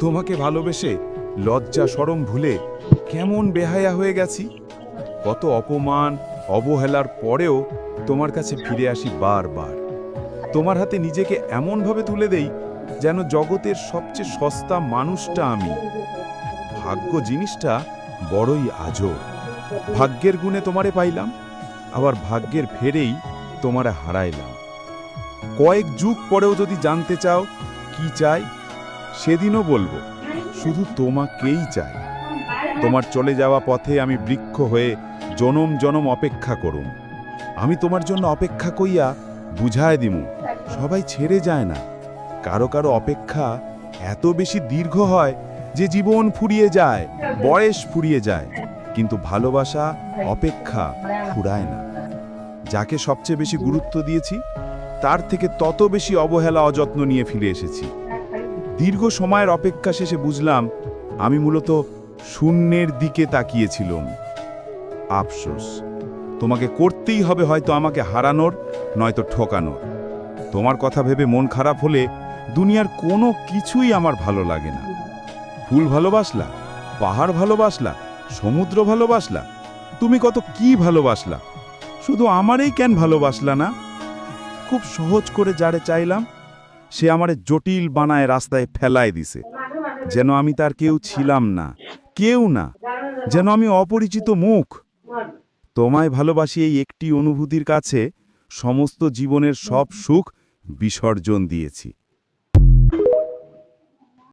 তোমাকে ভালোবেসে লজ্জা শরম ভুলে কেমন বেহায়া হয়ে গেছি। কত অপমান অবহেলার পরেও তোমার কাছে ফিরে আসি বারবার। তোমার হাতে নিজেকে এমনভাবে তুলে দেই যেন জগতের সবচেয়ে সস্তা মানুষটা আমি। ভাগ্য জিনিসটা বড়ই আজব। ভাগ্যের গুণে তোমারে পাইলাম, আবার ভাগ্যের ফেরেই তোমারে হারাইলাম। কয়েক যুগ পরেও যদি জানতে চাও কি চাই, সেদিনও বলবো শুধু তোমাকেই চাই। তোমার চলে যাওয়া পথে আমি বৃক্ষ হয়ে জনম জনম অপেক্ষা করুম। আমি তোমার জন্য অপেক্ষা কইয়া বুঝায় দিমু সবাই ছেড়ে যায় না। কারো কারো অপেক্ষা এত বেশি দীর্ঘ হয় যে জীবন ফুরিয়ে যায়, বয়স ফুরিয়ে যায়, কিন্তু ভালোবাসা অপেক্ষা ফুরায় না। যাকে সবচেয়ে বেশি গুরুত্ব দিয়েছি তার থেকে তত বেশি অবহেলা অযত্ন নিয়ে ফিরে এসেছি। দীর্ঘ সময়ের অপেক্ষা শেষে বুঝলাম আমি মূলত শূন্যের দিকে তাকিয়েছিলাম। আফসোস, তোমাকে করতেই হবে হয়তো আমাকে হারানোর, নয়তো ঠকানোর। তোমার কথা ভেবে মন খারাপ হলে দুনিয়ার কোনো কিছুই আমার ভালো লাগে না। ফুল ভালোবাসলা, পাহাড় ভালোবাসলা, সমুদ্র ভালোবাসলা, তুমি কত কি ভালোবাসলা, শুধু আমারই কেন ভালোবাসলা না? খুব সহজ করে যারে চাইলাম সে আমারে জটিল বানায় রাস্তায় ফেলায় দিছে, যেন আমি তার কেউ ছিলাম না, কেউ না, যেন আমি অপরিচিত মুখ। তোমায় ভালোবাসি এই একটি অনুভূতির কাছে সমস্ত জীবনের সব সুখ বিসর্জন দিয়েছি।